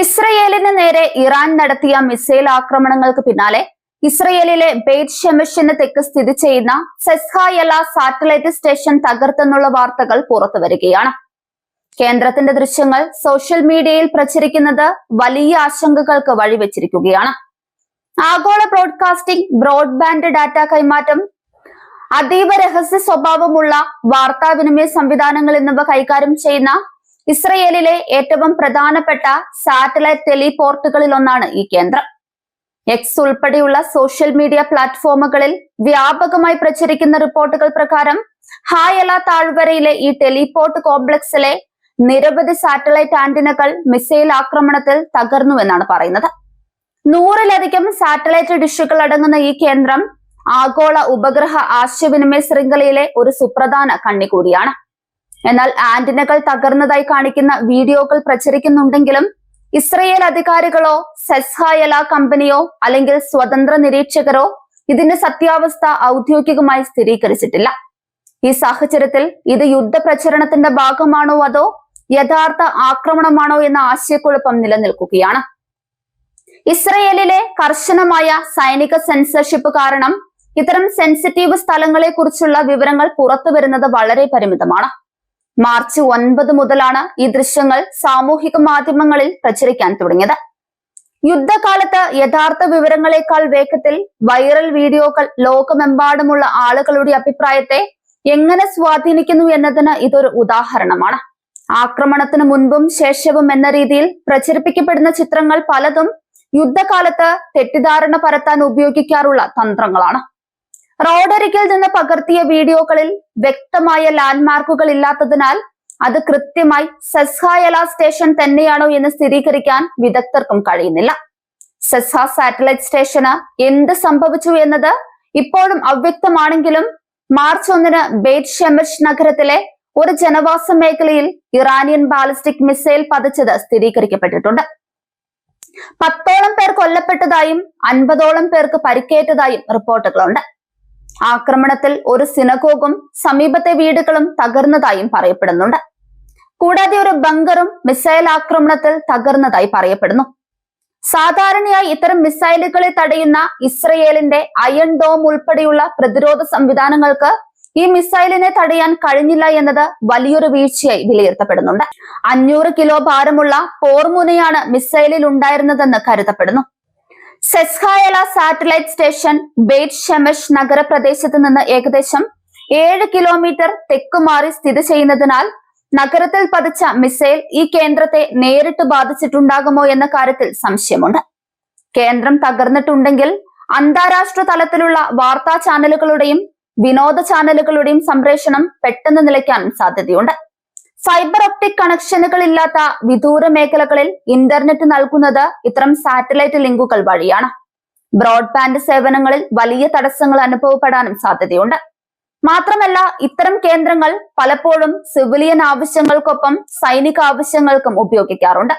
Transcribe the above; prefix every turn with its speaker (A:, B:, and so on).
A: ഇസ്രയേലിന് നേരെ ഇറാൻ നടത്തിയ മിസൈൽ ആക്രമണങ്ങൾക്ക് പിന്നാലെ ഇസ്രയേലിലെ ബെയ്റ്റ് ഷെമെഷിന് തെക്ക് സ്ഥിതി ചെയ്യുന്ന സെസ്ഹായല സാറ്റലൈറ്റ് സ്റ്റേഷൻ തകർത്തെന്നുള്ള വാർത്തകൾ പുറത്തുവരികയാണ്. കേന്ദ്രത്തിന്റെ ദൃശ്യങ്ങൾ സോഷ്യൽ മീഡിയയിൽ പ്രചരിക്കുന്നത് വലിയ ആശങ്കകൾക്ക് വഴിവെച്ചിരിക്കുകയാണ്. ആഗോള ബ്രോഡ്കാസ്റ്റിംഗ്, ബ്രോഡ്ബാൻഡ് ഡാറ്റ കൈമാറ്റം, അതീവ രഹസ്യ സ്വഭാവമുള്ള വാർത്താവിനിമയ സംവിധാനങ്ങൾ എന്നിവ കൈകാര്യം ചെയ്യുന്ന ഇസ്രയേലിലെ ഏറ്റവും പ്രധാനപ്പെട്ട സാറ്റലൈറ്റ് ടെലിപോർട്ടുകളിൽ ഒന്നാണ് ഈ കേന്ദ്രം. എക്സ് ഉൾപ്പെടെയുള്ള സോഷ്യൽ മീഡിയ പ്ലാറ്റ്ഫോമുകളിൽ വ്യാപകമായി പ്രചരിക്കുന്ന റിപ്പോർട്ടുകൾ പ്രകാരം ഹായല താഴ്വരയിലെ ഈ ടെലിപോർട്ട് കോംപ്ലക്സിലെ നിരവധി സാറ്റലൈറ്റ് ആന്റിനകൾ മിസൈൽ ആക്രമണത്തിൽ തകർന്നുവെന്നാണ് പറയുന്നത്. 100-ലധികം സാറ്റലൈറ്റ് ഡിഷുകൾ അടങ്ങുന്ന ഈ കേന്ദ്രം ആഗോള ഉപഗ്രഹ ആശയവിനിമയ ശൃംഖലയിലെ ഒരു സുപ്രധാന കണ്ണി കൂടിയാണ്. എന്നാൽ ആന്റിനകൾ തകർന്നതായി കാണിക്കുന്ന വീഡിയോകൾ പ്രചരിക്കുന്നുണ്ടെങ്കിലും ഇസ്രയേൽ അധികാരികളോ സെസ്ഹായല കമ്പനിയോ അല്ലെങ്കിൽ സ്വതന്ത്ര നിരീക്ഷകരോ ഇതിന്റെ സത്യാവസ്ഥ ഔദ്യോഗികമായി സ്ഥിരീകരിച്ചിട്ടില്ല. ഈ സാഹചര്യത്തിൽ ഇത് യുദ്ധപ്രചരണത്തിന്റെ ഭാഗമാണോ അതോ യഥാർത്ഥ ആക്രമണമാണോ എന്ന ആശയക്കുഴപ്പം നിലനിൽക്കുകയാണ്. ഇസ്രയേലിലെ കർശനമായ സൈനിക സെൻസർഷിപ്പ് കാരണം ഇത്തരം സെൻസിറ്റീവ് സ്ഥലങ്ങളെ കുറിച്ചുള്ള വിവരങ്ങൾ പുറത്തുവരുന്നത് വളരെ പരിമിതമാണ്. മാർച്ച് 9 മുതലാണ് ഈ ദൃശ്യങ്ങൾ സാമൂഹിക മാധ്യമങ്ങളിൽ പ്രചരിക്കാൻ തുടങ്ങിയത്. യുദ്ധകാലത്ത് യഥാർത്ഥ വിവരങ്ങളെക്കാൾ വേഗത്തിൽ വൈറൽ വീഡിയോകൾ ലോകമെമ്പാടുമുള്ള ആളുകളുടെ അഭിപ്രായത്തെ എങ്ങനെ സ്വാധീനിക്കുന്നു എന്നതിന് ഇതൊരു ഉദാഹരണമാണ്. ആക്രമണത്തിന് മുൻപും ശേഷവും എന്ന രീതിയിൽ പ്രചരിപ്പിക്കപ്പെടുന്ന ചിത്രങ്ങൾ പലതും യുദ്ധകാലത്ത് തെറ്റിദ്ധാരണ പരത്താൻ ഉപയോഗിക്കാറുള്ള തന്ത്രങ്ങളാണ്. റോഡരികിൽ നിന്ന് പകർത്തിയ വീഡിയോകളിൽ വ്യക്തമായ ലാൻഡ്മാർക്കുകൾ ഇല്ലാത്തതിനാൽ അത് കൃത്യമായി സെസ്ഹായല സ്റ്റേഷൻ തന്നെയാണോ എന്ന് സ്ഥിരീകരിക്കാൻ വിദഗ്ധർക്കും കഴിയുന്നില്ല. സെസ്ഹ സാറ്റലൈറ്റ് സ്റ്റേഷന് എന്ത് സംഭവിച്ചു എന്നത് ഇപ്പോഴും അവ്യക്തമാണെങ്കിലും മാർച്ച് 1 ബെയ്റ്റ് ഷെമെഷ് നഗരത്തിലെ ഒരു ജനവാസ മേഖലയിൽ ഇറാനിയൻ ബാലിസ്റ്റിക് മിസൈൽ പതിച്ചത് സ്ഥിരീകരിക്കപ്പെട്ടിട്ടുണ്ട്. 10ഓളം പേർ കൊല്ലപ്പെട്ടതായും 50ഓളം പേർക്ക് പരിക്കേറ്റതായും റിപ്പോർട്ടുകളുണ്ട്. ആക്രമണത്തിൽ ഒരു സിനഗോഗും സമീപത്തെ വീടുകളും തകർന്നതായും പറയപ്പെടുന്നുണ്ട്. കൂടാതെ ഒരു ബങ്കറും മിസൈൽ ആക്രമണത്തിൽ തകർന്നതായി പറയപ്പെടുന്നു. സാധാരണയായി ഇത്തരം മിസൈലുകളെ തടയുന്ന ഇസ്രയേലിന്റെ അയൺ ഡോം ഉൾപ്പെടെയുള്ള പ്രതിരോധ സംവിധാനങ്ങൾക്ക് ഈ മിസൈലിനെ തടയാൻ കഴിഞ്ഞില്ല എന്നത് വലിയൊരു വീഴ്ചയായി വിലയിരുത്തപ്പെടുന്നുണ്ട്. 500 കിലോ ഭാരമുള്ള പോർമുനയാണ് മിസൈലിൽ ഉണ്ടായിരുന്നതെന്ന് കരുതപ്പെടുന്നു. സെസ്ഹായല സാറ്റലൈറ്റ് സ്റ്റേഷൻ ബെയ്റ്റ് ഷെമെഷ് നഗരപ്രദേശത്ത് നിന്ന് ഏകദേശം 7 കിലോമീറ്റർ തെക്കുമാറി സ്ഥിതി ചെയ്യുന്നതിനാൽ നഗരത്തിൽ പതിച്ച മിസൈൽ ഈ കേന്ദ്രത്തെ നേരിട്ട് ബാധിച്ചിട്ടുണ്ടാകുമോ എന്ന കാര്യത്തിൽ സംശയമുണ്ട്. കേന്ദ്രം തകർന്നിട്ടുണ്ടെങ്കിൽ അന്താരാഷ്ട്ര തലത്തിലുള്ള വാർത്താ ചാനലുകളുടെയും വിനോദ ചാനലുകളുടെയും സംപ്രേഷണം പെട്ടെന്ന് നിലയ്ക്കാനും സാധ്യതയുണ്ട്. ഫൈബർ ഒപ്റ്റിക് കണക്ഷനുകൾ ഇല്ലാത്ത വിദൂര മേഖലകളിൽ ഇന്റർനെറ്റ് നൽകുന്നത് ഇത്തരം സാറ്റലൈറ്റ് ലിങ്കുകൾ വഴിയാണ്. ബ്രോഡ്ബാൻഡ് സേവനങ്ങളിൽ വലിയ തടസ്സങ്ങൾ അനുഭവപ്പെടാനും സാധ്യതയുണ്ട്. മാത്രമല്ല, ഇത്തരം കേന്ദ്രങ്ങൾ പലപ്പോഴും സിവിലിയൻ ആവശ്യങ്ങൾക്കൊപ്പം സൈനിക ആവശ്യങ്ങൾക്കും ഉപയോഗിക്കാറുണ്ട്.